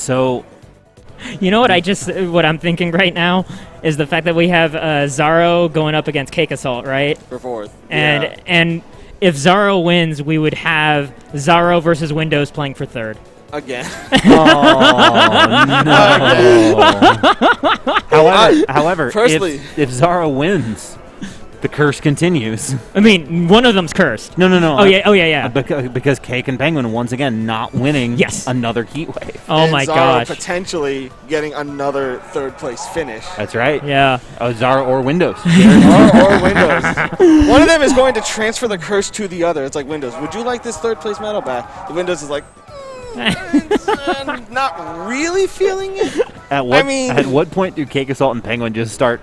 So, you know what what I'm thinking right now is the fact that we have Xaro going up against CakeAssault, right? For fourth. And if Xaro wins, we would have Xaro versus Windows playing for third. Again. oh no. However, if Xaro wins, the curse continues. I mean, one of them's cursed. No. Oh yeah. Because Cake and Penguin once again not winning another heat wave. Oh and my Xaro gosh. potentially getting another third place finish. That's right. Yeah. Xaro or Windows. or Windows. One of them is going to transfer the curse to the other. It's like Windows. Would you like this third place medal back? The Windows is like, not really feeling it. At what point do CakeAssault and Penguin just start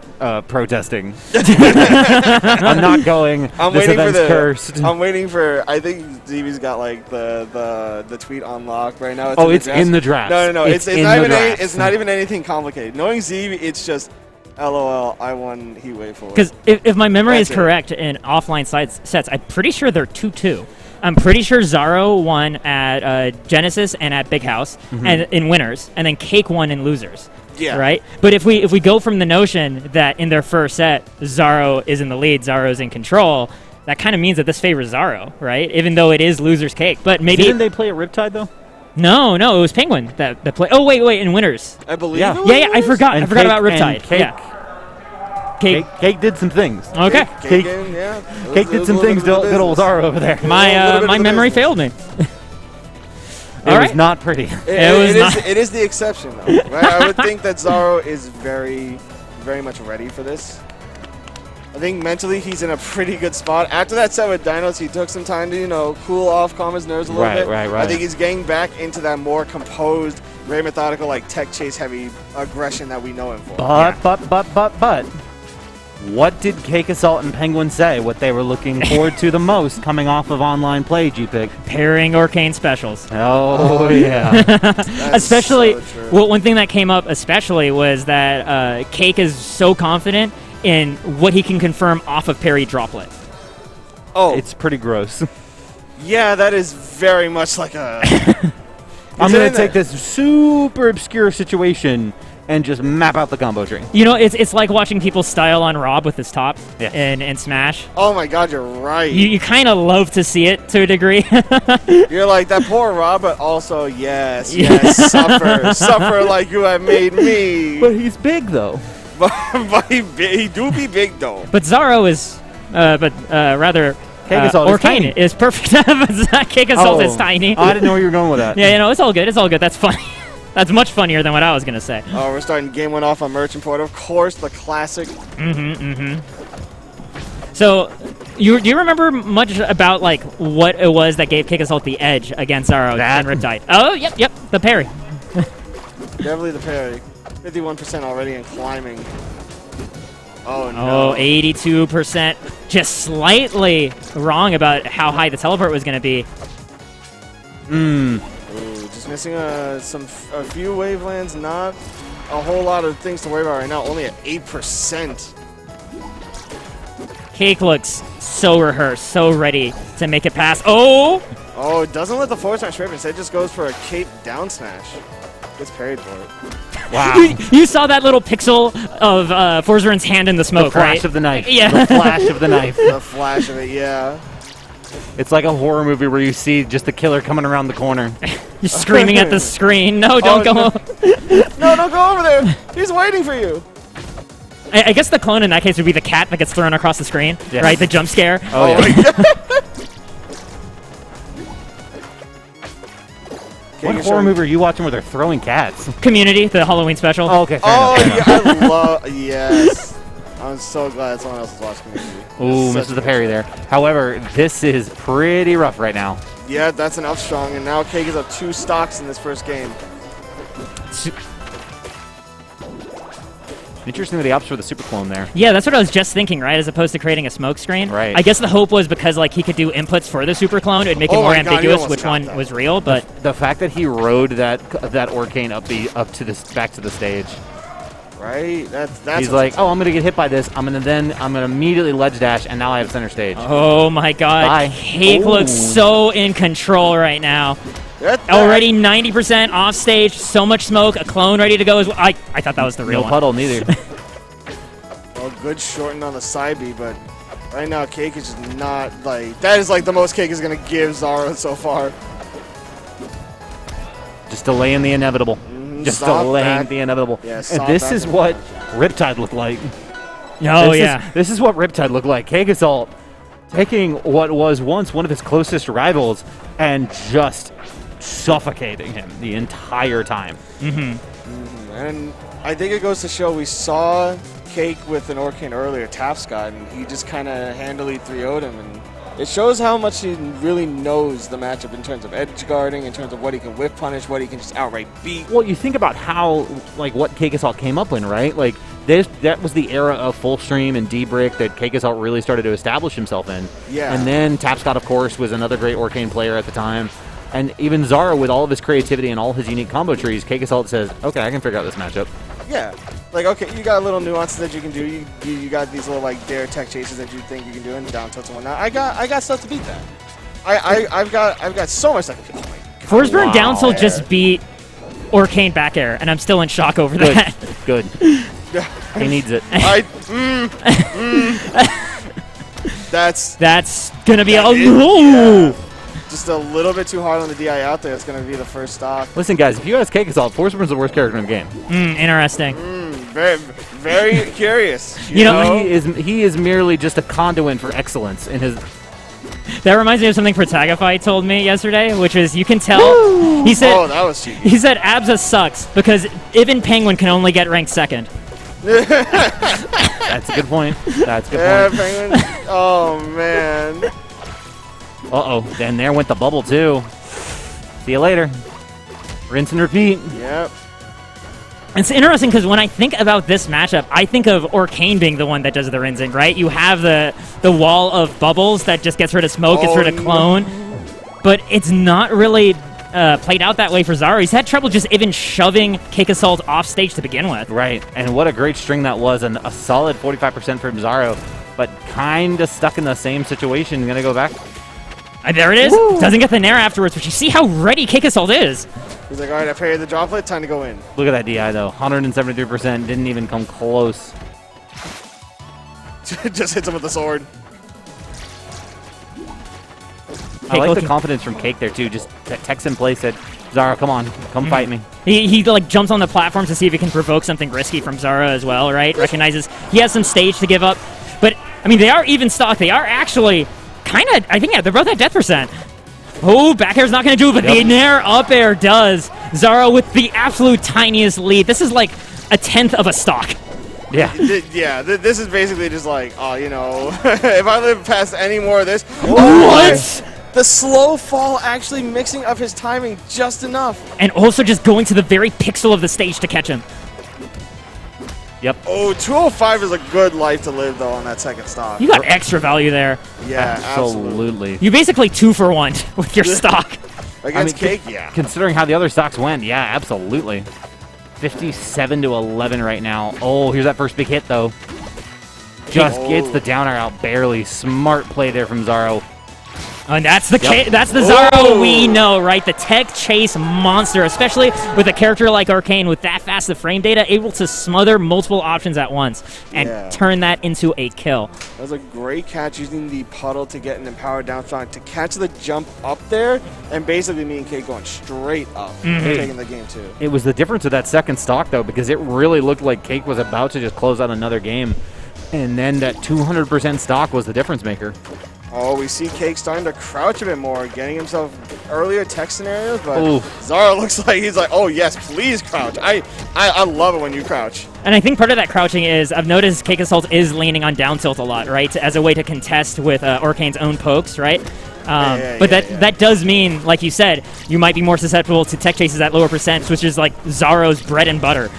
protesting? I'm not going. This event's cursed. I'm waiting for. I think ZB's got like the tweet on lock right now. It's in the draft. No. It's not even anything complicated. Knowing ZB, it's just LOL. I won heat wave for. Because if my memory is correct in offline sets, I'm pretty sure they're 2-2. I'm pretty sure Xaro won at Genesis and at Big House and in winners, and then Cake won in losers. Yeah. Right? But if we go from the notion that in their first set, Xaro is in the lead, Xaro's in control, that kind of means that this favors Xaro, right? Even though it is losers Cake. But maybe didn't they play at Riptide though? No, it was Penguin that played. Oh wait, in winners. I believe. Yeah, I forgot. I forgot about Riptide. Cake did some things. Okay. Cake did some things to good old Xaro over there. My memory failed me. It was not pretty. It is the exception, though. Right? I would think that Xaro is very, very much ready for this. I think mentally he's in a pretty good spot. After that set with Dinos, he took some time to, cool off, calm his nerves a little bit. Right. I think he's getting back into that more composed, very methodical, like tech chase heavy aggression that we know him for. But. What did CakeAssault and Penguin say? What they were looking forward to the most coming off of online play, G-Pick? Pairing Arcane specials. Oh, yeah. Especially, so one thing that came up especially was that Cake is so confident in what he can confirm off of parry droplet. Oh. It's pretty gross. Yeah, that is very much like a... I'm going to take this super obscure situation and just map out the combo tree. It's like watching people style on Rob with his top in Smash. Oh my god, you're right. You kind of love to see it to a degree. You're like, that poor Rob, but also, yes, suffer like you have made me. But he's big, though. but he do be big, though. But Xaro is, rather... Arcane is perfect. CakeAssault is tiny. I didn't know where you were going with that. Yeah, it's all good. It's all good. That's funny. That's much funnier than what I was going to say. Oh, we're starting game one off on Merchant Port. Of course, the classic. So, do you remember much about like what it was that gave CakeAssault the edge against Xaro and Riptide? Oh, yep, the parry. Definitely the parry. 51% already and climbing. Oh, no. Oh, 82%. Just slightly wrong about how high the teleport was going to be. Just missing a few wavelands, not a whole lot of things to worry about right now. Only at 8%. Cake looks so rehearsed, so ready to make it pass. Oh! Oh, it doesn't let the forward smash rip. Instead, just goes for a cape down smash. Gets parried for it. Wow. You saw that little pixel of Forzarin's hand in the smoke, right? The flash of the knife. Yeah. The flash of the knife. The flash of it, yeah. It's like a horror movie where you see just the killer coming around the corner. You're screaming at the screen. No, don't go. No, don't go over there. He's waiting for you. I guess the clone in that case would be the cat that gets thrown across the screen, right? The jump scare. Oh, yeah. What horror movie are you watching where they're throwing cats? Community, the Halloween special. Oh, okay. Yes. I'm so glad someone else is watching Community. Ooh, misses the parry there. However, this is pretty rough right now. Yeah, that's an up strong, and now Cake is up 2 stocks in this first game. Interesting that he opts for the super clone there. Yeah, that's what I was just thinking, right? As opposed to creating a smoke screen. Right. I guess the hope was because like he could do inputs for the super clone, it would make it more ambiguous which one was real. But the fact that he rode that Arcane back to the stage. Right. That's. He's like, oh, I'm gonna get hit by this. I'm gonna immediately ledge dash, and now I have center stage. Oh my God! Bye. Cake looks so in control right now. Already 90% off stage, so much smoke, a clone ready to go as well. I thought that was the real No one. puddle, neither. Well, good shorten on the side B, but right now Cake is just not like that is like the most Cake is gonna give Xaro so far. Just delaying the inevitable. Just stop delaying that. the inevitable. Yeah, And stop this that. is what Riptide looked like. Oh, This yeah. this is what Riptide looked like. CakeAssault taking what was once one of his closest rivals and just suffocating him the entire time. And I think it goes to show we saw Cake with an Orcane earlier, Tapscott, and he just kind of handily 3-0'd him. And it shows how much he really knows the matchup in terms of edge guarding, in terms of what he can whiff punish, what he can just outright beat. Well, you think about how, like, what CakeAssault came up in, right? Like, that was the era of full stream and D-Brick that CakeAssault really started to establish himself in. Yeah. And then Tapscott, of course, was another great Orcane player at the time. And even Xaro, with all of his creativity and all his unique combo trees, CakeAssault says, okay, I can figure out this matchup. Yeah. Like, okay, you got little nuances that you can do. You got these little, like, dare tech chases that you think you can do and down tilts and whatnot. I got stuff to beat that. I've got so much stuff to beat. Forsburn down tilt Wow. just beat Orcane back air, and I'm still in shock over Good. that. Good. He needs it. That's gonna be a that is- ooh. just a little bit too hard on the DI out there. It's going to be the first stock. Listen, guys, if you ask CakeAssault, Forsburn's the worst character in the game. Interesting. Very, very curious. You know, He is merely just a conduit for excellence in his. That reminds me of something Protagify told me yesterday, which is you can tell. He said Oh, that was cheeky. he said Abza sucks because even Penguin can only get ranked second. That's a good point. That's a good Yeah, point. Penguin. Oh, man. Uh-oh. Then there went the bubble, too. See you later. Rinse and repeat. Yep. It's interesting because when I think about this matchup, I think of Orcane being the one that does the rinsing, right? You have the wall of bubbles that just gets rid of smoke, gets Oh, rid of clone, but it's not really played out that way for Xaro. He's had trouble just even shoving CakeAssault off stage to begin with. Right. And what a great string that was, and a solid 45% from Xaro, but kind of stuck in the same situation. Gonna go back. There it is. Doesn't get the Nair afterwards, but you see how ready CakeAssault is. He's like, all right, I parried the droplet. Time to go in. Look at that DI, though. 173%. Didn't even come close. Just hits him with the sword. I like the looking- confidence from Cake there, too. Just text in place said, Xaro, come on. Come fight me. He like jumps on the platform to see if he can provoke something risky from Xaro as well, right? Recognizes he has some stage to give up. But, I mean, they are even stock. They are actually kind of, I think, yeah, they're both at death percent. Oh, back air's not going to do it, but the Nair up air does. Xaro with the absolute tiniest lead. This is like a tenth of a stock. Yeah. Yeah, this is basically just like, oh, you know, if I live past any more of this. What? The slow fall actually mixing up his timing just enough. And also just going to the very pixel of the stage to catch him. Yep. Oh, 205 is a good life to live, though, on that second stock. You got extra value there. Yeah, absolutely. You basically 2 for 1 with your stock. Against Cake, yeah. Considering how the other stocks went, yeah, absolutely. 57 to 11 right now. Oh, here's that first big hit, though. Just gets the downer out barely. Smart play there from Xaro. And that's the that's the Xaro we know, right? The tech chase monster, especially with a character like Arcane with that fast of frame data, able to smother multiple options at once and turn that into a kill. That was a great catch using the puddle to get an empowered down strong to catch the jump up there, and basically me and Cake going straight up, taking the game too. It was the difference of that second stock, though, because it really looked like Cake was about to just close out another game. And then that 200% stock was the difference maker. Oh, we see Cake starting to crouch a bit more, getting himself earlier tech scenarios, but Ooh. Xaro looks like he's like, oh yes, please crouch. I love it when you crouch. And I think part of that crouching is, I've noticed CakeAssault is leaning on down tilt a lot, right? As a way to contest with Arcane's own pokes, right? But that does mean, like you said, you might be more susceptible to tech chases at lower percents, which is like Xaro's bread and butter.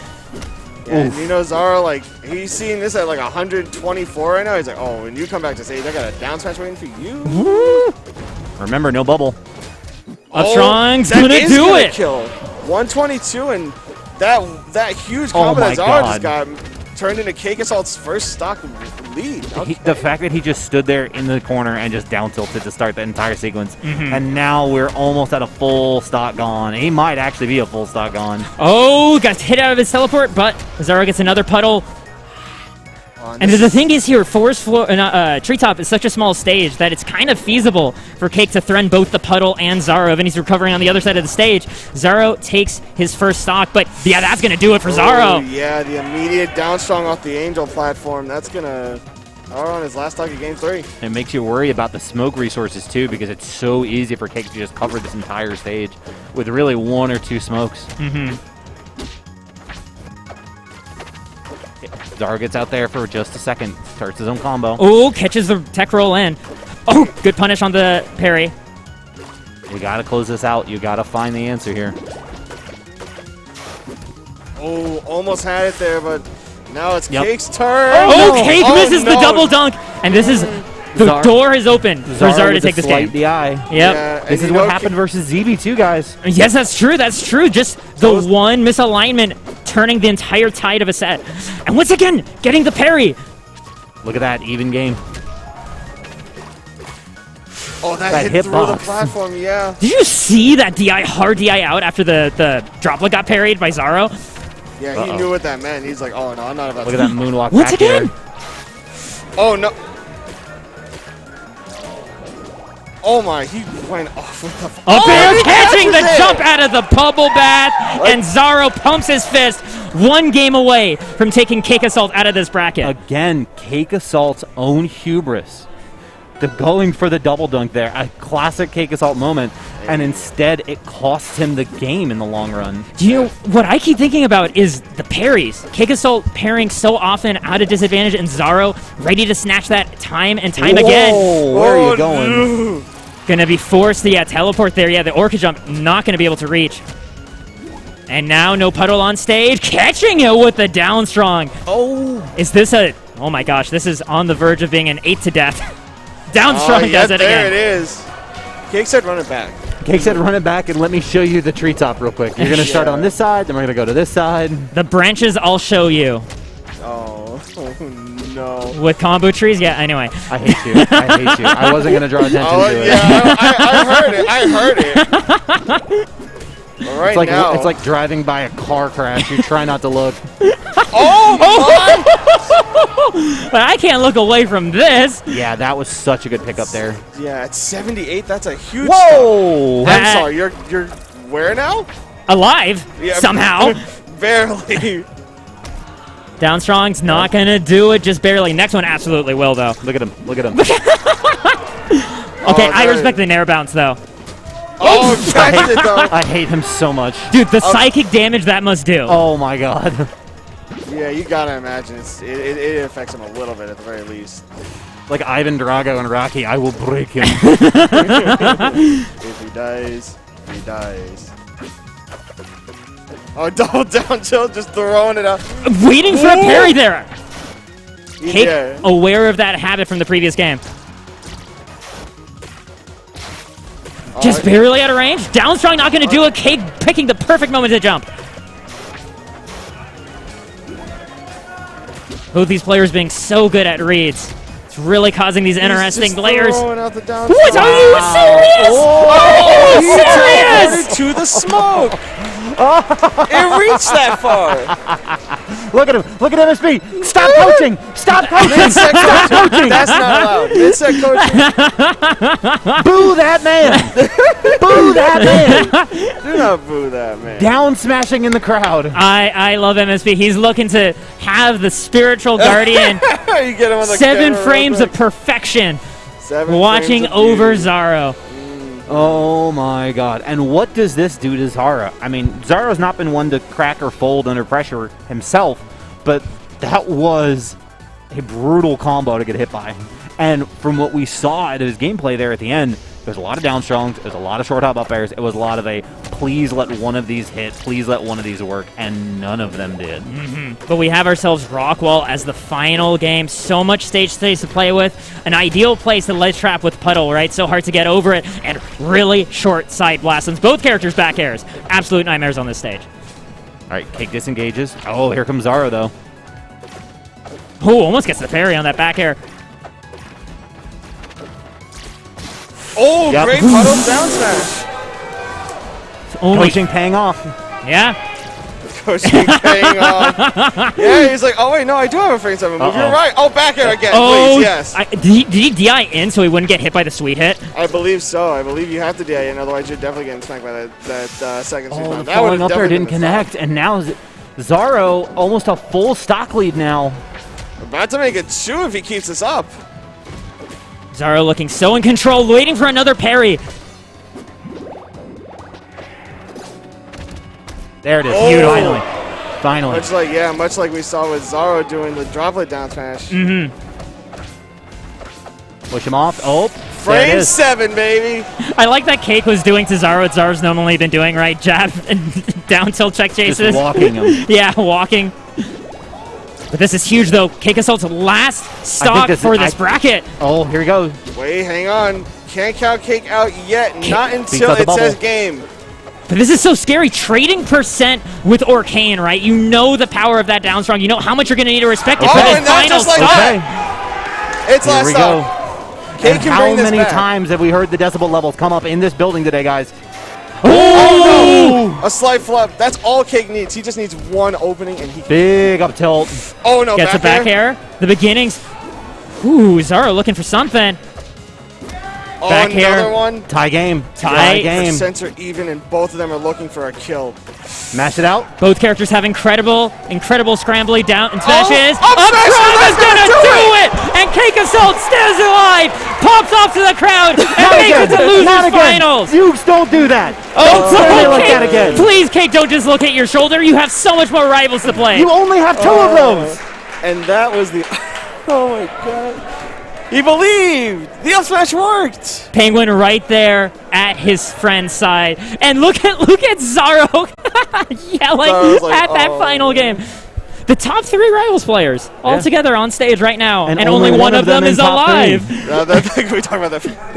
And you know, Xaro, like, he's seeing this at like 124 right now. He's like, oh, when you come back to stage, I got a down smash waiting for you. Remember, no bubble. Upstrong's that gonna is do gonna it. Kill 122, and that huge combo my that Xaro God. just got turned into CakeAssault's first stock lead. Okay. The fact that he just stood there in the corner and just down tilted to start the entire sequence, and now we're almost at a full stock gone. He might actually be a full stock gone. Oh, got hit out of his teleport, but Xaro gets another puddle. And the thing is here, Forest Floor, Treetop is such a small stage that it's kind of feasible for Cake to threaten both the puddle and Xaro, and he's recovering on the other side of the stage. Xaro takes his first stock, but yeah, that's going to do it for Xaro. Yeah, the immediate down strong off the Angel platform. That's going to Xaro on his last stock of Game 3. It makes you worry about the smoke resources, too, because it's so easy for Cake to just cover this entire stage with really 1 or 2 smokes. Xaro gets out there for just a second, starts his own combo. Oh, catches the tech roll in. Oh, good punish on the parry. We gotta close this out. You gotta find the answer here. Oh, almost had it there, but now it's Cake's turn. Oh, no. Cake misses the double dunk, and this is the door is open for Xaro to take this game. The eye. Yep. Yeah, This is what happened versus ZB2, guys. Yes, that's true. That's true. Just the one misalignment turning the entire tide of a set. And once again, getting the parry. Look at that, even game. Oh, that hit through the platform, yeah. Did you see that hard DI out after the droplet got parried by Xaro? Yeah, he knew what that meant. He's like, oh, no, I'm not about to. Look at that moonwalk once back again? here. Oh, no. Oh my, he went off with the... Catching the jump out of the bubble bath, and Xaro pumps his fist. 1 game away from taking CakeAssault out of this bracket. Again, CakeAssault's own hubris. They're going for the double dunk there, a classic CakeAssault moment, and instead it costs him the game in the long run. Do you know what I keep thinking about is the parries. CakeAssault pairing so often out of disadvantage, and Xaro ready to snatch that time and time again. Where are you going? Gonna be forced to teleport there. Yeah, the Orca jump not gonna be able to reach. And now no puddle on stage, catching it with the down strong. Oh, is this a? Oh my gosh, this is on the verge of being an 8 to death. Down strong does it again. There it is. Cake said run it back. Cake said run it back, and let me show you the treetop real quick. You're gonna start on this side, then we're gonna go to this side. The branches I'll show you. Oh no. With combo trees? Yeah, anyway. I hate you. I hate you. I wasn't gonna draw attention to it. Yeah, I heard it. All right, now. It's like driving by a car crash. You try not to look. Oh my! But I can't look away from this. Yeah, that was such a good pickup there. Yeah, at 78, that's a huge Whoa! I'm sorry, you're where now? Alive, somehow. Barely. Down strong's not going to do it, just barely. Next one absolutely will, though. Look at him. Look at him. Okay, I respect the nair bounce, though. Oh, catch it, though. I hate him so much. Dude, the psychic damage that must do. Oh, my God. Yeah, you gotta imagine it affects him a little bit at the very least. Like Ivan Drago and Rocky, I will break him. If he dies, he dies. Oh, double down chill, just throwing it out. Waiting for a parry there. Cake Yeah. aware of that habit from the previous game. Just barely out of range. Down strong not going to do it. Cake picking the perfect moment to jump. Both these players being so good at reads. It's really causing these interesting layers. What? Are you serious? Oh, serious? To the smoke. It reached that far. Look at him. Look at MSB. Stop coaching. Stop coaching. Mid-set Stop coaching. That's not allowed. Mid-set coaching. Boo that man. Boo that man. Do not boo that man. Down smashing in the crowd. I love MSB. He's looking to have the spiritual guardian. You get him on the 7 camera frames real of quick. perfection. 7 Watching frames of over beauty. Xaro. Oh my God. And what does this do to Xaro? I mean, Xaro's not been one to crack or fold under pressure himself, but that was a brutal combo to get hit by. And from what we saw at his gameplay there at the end, there's a lot of down strongs, there's a lot of short hop up airs, it was a lot of a please let one of these hit, please let one of these work, and none of them did. But we have ourselves Rockwall as the final game. So much stage space to play with. An ideal place to ledge trap with Puddle, right? So hard to get over it. And really short side blastings. Both characters back airs. Absolute nightmares on this stage. All right, Cake disengages. Oh, here comes Xaro, though. Oh, almost gets the parry on that back air. Oh, Yep. great puddle down smash. Coaching paying off. Yeah. Coaching paying off. Yeah, he's like, oh wait, no, I do have a frame 7 move. You're right. Oh, back air again, please, yes. Did he DI in so he wouldn't get hit by the sweet hit? I believe so. I believe you have to DI in, otherwise you're definitely getting smacked by that second sweet Oh, spot. the falling up there didn't connect, and now Xaro almost a full stock lead now. About to make it 2 if he keeps this up. Xaro looking so in control, waiting for another parry. There it is. Oh. Finally. Much like we saw with Xaro doing the droplet down smash. Mm-hmm. Push him off. Oh, there it Frame is. 7, baby. I like that Cake was doing to Xaro what Zaro's normally been doing, right? Jab and down tilt check chases. Just walking him. Yeah, walking. But this is huge, though. CakeAssault's last stock for this bracket. Oh, here we go. Wait, hang on. Can't count Cake out yet. Not until the it says bubble. game. But this is so scary. Trading percent with Orcane, right? You know the power of that down strong. You know how much you're going to need to respect it for this and not final just like stock. that. It's Here last we stop. go. Cake And can how bring this many back. times have we heard the decibel levels come up in this building today, guys? Oh, no! A slight flub. That's all Cake needs. He just needs one opening, and he can. Big up tilt. Oh, no, Gets a back air. The beginnings. Ooh, Xaro looking for something. Oh, back another air. one. Tie game. Tie game. Percents are even, and both of them are looking for a kill. Mash it out. Both characters have incredible scrambly down and smashes. Up smash is gonna do it! And CakeAssault stays alive, pops off to the crowd, and makes it to losers finals. Dukes, don't do that. Oh, Don't stand there like Cake, that again. please, Cake, don't just look at your shoulder. You have so much more rivals to play. You only have 2 of those. And that was the. Oh my god. He believed! The up smash worked! Penguin right there at his friend's side, and look at Xaro yelling like, at that final game. The top 3 rivals players all together on stage right now, and only one of them is in top 3. alive. Can we talk about that?